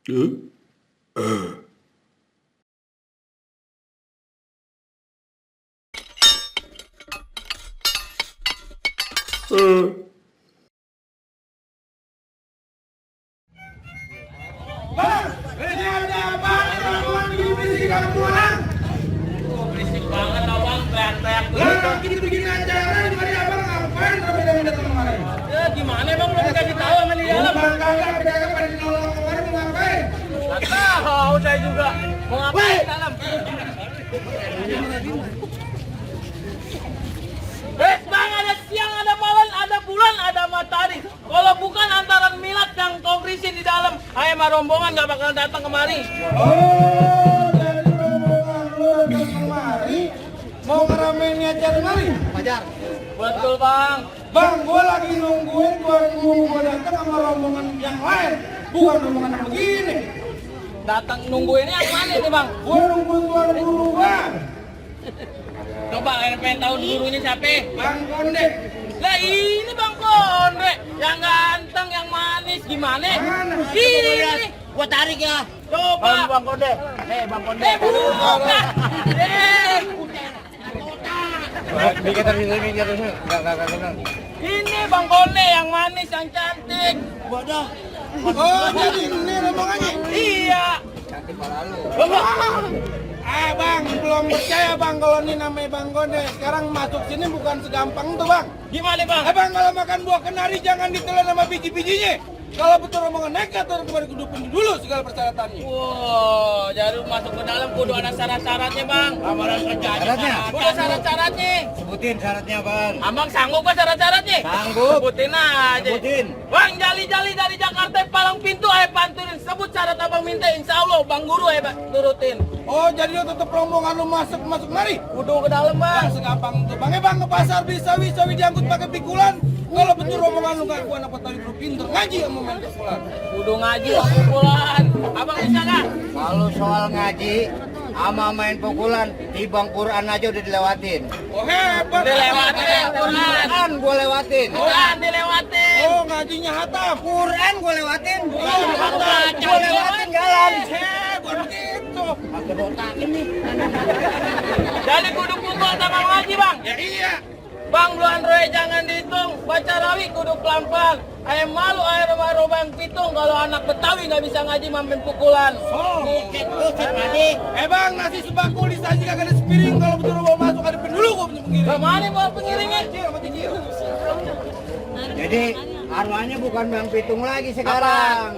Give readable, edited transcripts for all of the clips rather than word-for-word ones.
Bang, ini ada bang, rombongan berisik orang. Berisik banget abang, teriak-teriak Lah, kita bikin acara di mana abang ngapain rame-rame datang kemarin? Ya gimana bang, belum dikasih tahu sama di dalam. Bang kagak pedagang pada nolong kemarin mau ngapain? Gak tahu saya juga. Mau ngapain di dalam? Bang, ada siang, ada malam, ada bulan, ada matahari. Kalau bukan antara Milad dan Kongrisin di dalam, ayam rombongan gak bakal datang kemari. Oh, jadi rombongan lu datang kemari mau ngeramein acara kemari? Wajar. Betul bang. Bang, gua lagi nungguin gua datang sama rombongan yang lain, bukan rombongan yang begini. Datang nungguinnya yang mana nih bang? Gua nungguin tuan guru bang, Coba pengen tahu gurunya siapa? Bang Konde. Lah ini Bang Konde, yang ganteng, yang manis, gimana? Mana? Ini, Gua tarik ya. coba. Bang Konde. Bang Konde. Bukan. Ini Bang Konde yang manis, yang cantik. Bodoh. Oh, jadi ini rombongannya. Iya. Ah bang, belum percaya bang kalau ini namanya Bang Konde. Sekarang masuk sini bukan segampang itu bang. Gimana Bang? Bang, kalau makan buah kenari jangan ditelan sama biji-bijinya. Kalau betul rombongan nekat harus kembali kudupin dulu segala persyaratannya. Wow, jadi masuk ke dalam kudu ada syarat-syaratnya Bang. Amalan kerja aja. Syaratnya? Kudu syarat-syaratnya. Sebutin syaratnya, Bang. Abang sanggup gak syarat-syaratnya? Sanggup. Sebutin aja. Sebutin. Bang, jali-jali dari Jakarta palang pintu ayo panturin. Sebut syarat abang minta, insya Allah Bang Guru ayo turutin. Oh, jadi lo tetap rombongan lu masuk mari. Kudu ke dalam Bang. Bang, segampang itu. Bang, bang ke pasar bisa diangkut pakai pikulan. Kalau betul rombongan lu gak kuat apa tadi lu pinter ngaji sama main pikulan. Kudu ngaji pukulan. Abang bisa gak? Kalau soal ngaji sama main pukulan di Bang Quran aja udah dilewatin. Oh, hebat. Dilewatin Quran. Quran gua lewatin. Quran dilewatin. Oh, ngajinya hatam. Quran gua lewatin. Baca. Gua lewatin jalan. Hebat gitu. Pakai botak ini. Jadi kudu pukul sama ngaji Bang. Ya iya. Bang Luan Roy jangan dihitung, baca rawi kudu pelan-pelan. Ayah malu ayah rumah bang pitung kalau anak Betawi nggak bisa ngaji mampir pukulan. Oh. Buset ngaji. Bang, nasi sembako disaji kagak ada sepiring. Kalau betul mau masuk ada dulu gua punya pengiring. Kemana bawa pengiringnya? Jadi arwahnya bukan Bang Pitung lagi sekarang.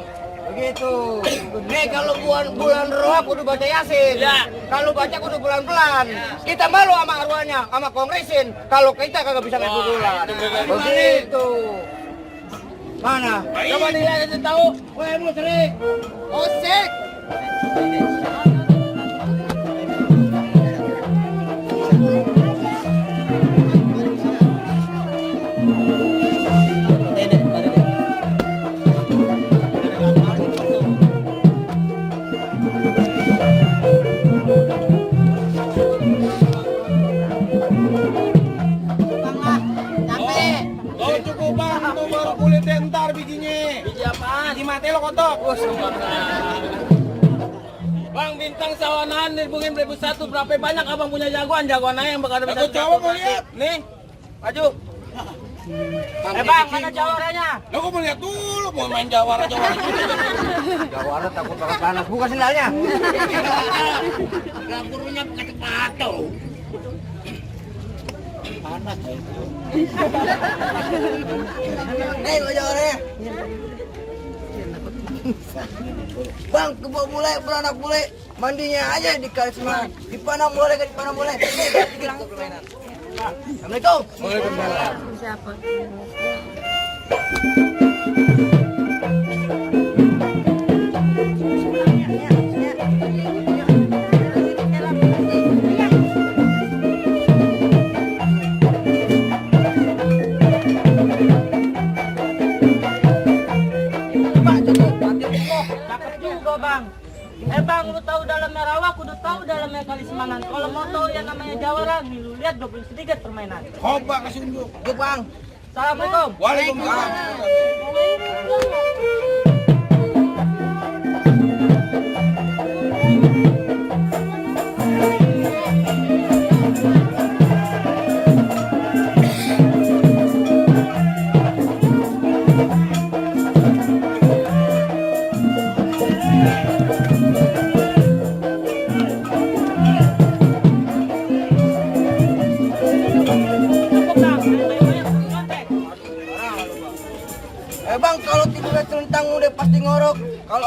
Begitu. Nih kalau bulan roh kudu baca Yasin. Ya. Kalau baca kudu pelan-pelan. Kita malu sama arwahnya, sama Kongresin. Kalau kita kagak bisa main pukulan. Begitu. Mana? Coba dilihat aja tahu. Weh Musri. Osek. Oh, cukup bang, itu baru kulitnya ntar bijinya. Biji apaan? Biji mati lo kotok. Bang bintang sawanan dihubungin 2001 berapa banyak abang punya jagoan aja yang bakal Aku Jawa mau lihat. Nih, maju. Bang, mana jawarannya? Lo kok mau lihat dulu mau main jawara. Jawara takut bakal panas. Buka sendalnya. Gaburunya pakai sepatu. Panas. Nih, jawarannya. Bang, kebok bule, beranak bule, mandinya aja di karisma, dipanam boleh, gak dipanam boleh. Assalamualaikum. Waalaikumsalam. Siapa? Cakep juga bang. Bang, lu tahu dalamnya rawa, kudu tahu dalamnya kali semanan. Kalau mau tahu yang namanya jawara, lu lihat 20 sedikit permainan. Coba kasih unjuk. Yuk bang. Assalamualaikum. Waalaikumsalam.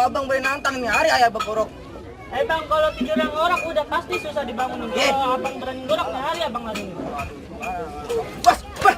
abang boleh nantang nih hari ayah berkorok. Bang, kalau tidur yang ngorak udah pasti susah dibangunin. Kalau abang berani ngorak nih hari abang hari ini. Bas, bas.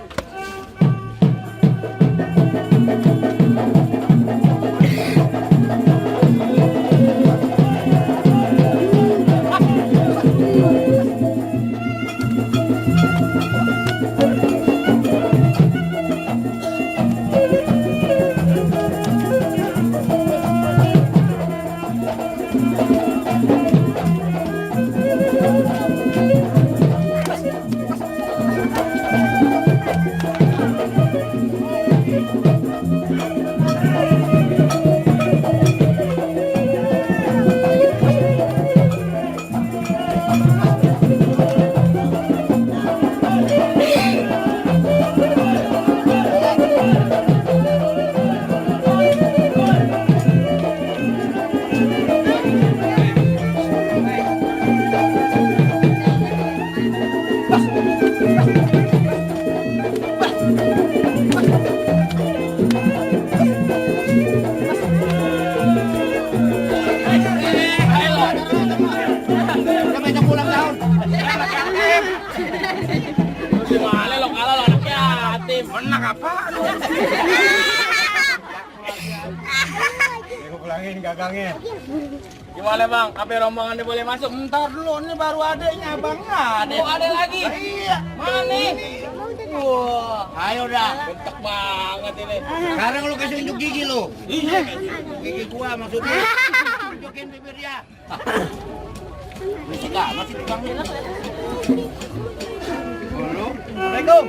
Gimana lo kalah lo anak yatim. Menang apa? Aku pulangin gagangnya. Gimana bang? Apa rombongannya boleh masuk? Ntar dulu, ini baru adanya abang ada. Oh ada lagi? Iya. Mana? Wah, Ayo dah. bentak banget ini. Sekarang lu kasih unjuk gigi lu. Iya. Gigi gua maksudnya. Tunjukin bibir dia. Masih gak? Masih tukang ini. Assalamualaikum.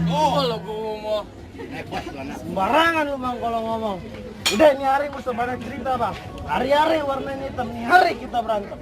Oh lo gumo. Sembarangan lu bang kalau ngomong. Udah ini hari mesti banyak cerita bang. Hari-hari warnanya hitam, nih hari kita berantem.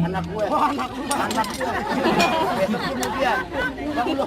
Anak gue. Anak gue. Besok kemudian. Bangun lu.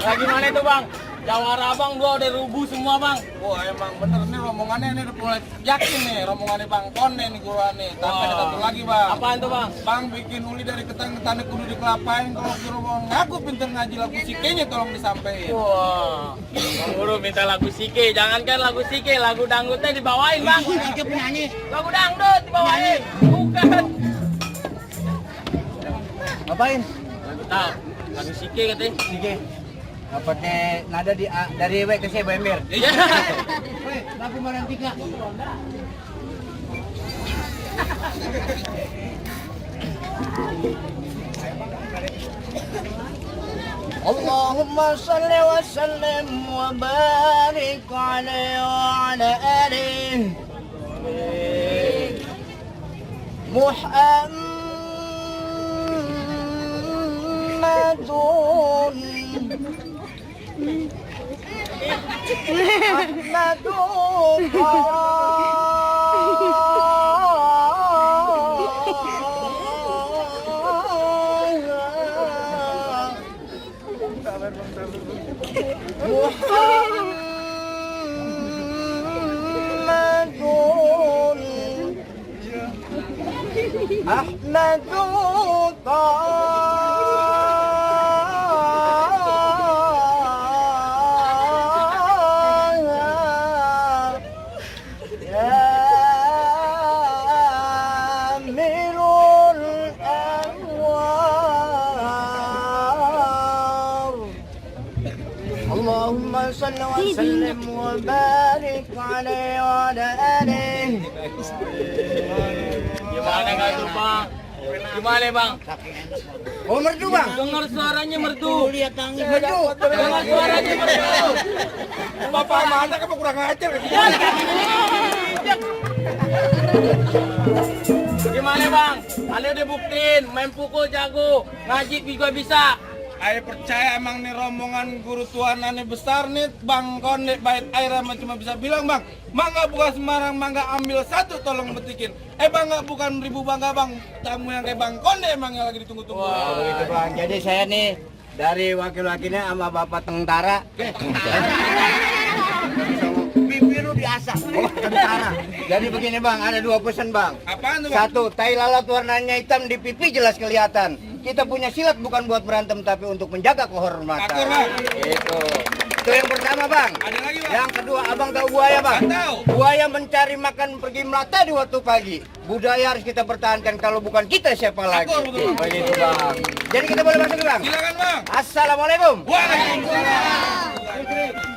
Nah gimana itu bang? Jawara abang gua udah rubuh semua bang. Wah emang bener nih rombongannya ini udah mulai yakin nih rombongannya Bang Kone nih gua nih. Tapi ada satu lagi bang. Apaan tuh bang? Bang bikin uli dari ketang-ketang kudu dikelapain. Kalau di rombongan ngaku pinter ngaji lagu sikenya tolong disampein. Wah, Bang Guru minta lagu Sike, jangankan lagu Sike, lagu dangdutnya dibawain bang. Sike penyanyi. Lagu dangdut dibawain, bukan. Ngapain? Lagu tahu, lagu Sike katanya. Sike. Dapatnya nada dari W ke C Bember. Iya. Weh, lagu Marantika. Allahumma salli wa sallim wa barik alaihi wa ala alihi Muhammadun وصلى وسلم وبارك عليه وعلى آله. Gimana nggak tuh bang? Gimana bang? Oh merdu bang. Dengar suaranya merdu. Merdu. Dengar suaranya merdu. Bapak sama anak apa kurang ajar? Gimana bang? Ale udah buktiin main pukul jago, ngaji juga bisa. Ayo percaya emang nih rombongan guru tuan aneh besar nih Bang Konde Bait Air emang cuma bisa bilang bang, mangga bukan sembarang mangga ambil satu tolong betikin. Bangga bukan ribu bangga bang, tamu yang kayak Bang Konde emang yang lagi ditunggu-tunggu. Oh, begitu bang. Jadi saya nih dari wakil-wakilnya sama bapak tentara. Bibir lu diasah. Oh, tentara. Jadi begini bang, ada dua pesan bang. Apaan tuh bang? Satu, tai lalat warnanya hitam di pipi jelas kelihatan. Kita punya silat bukan buat berantem tapi untuk menjaga kehormatan. Akur, Bang. Itu yang pertama bang. Ada lagi bang? Yang kedua, abang tahu buaya bang? Tahu. Buaya mencari makan pergi melata di waktu pagi. Budaya harus kita pertahankan, kalau bukan kita siapa lagi? Akur, betul. Begitu bang. Jadi kita boleh masuk bang? Silakan bang. Assalamualaikum. Waalaikumsalam.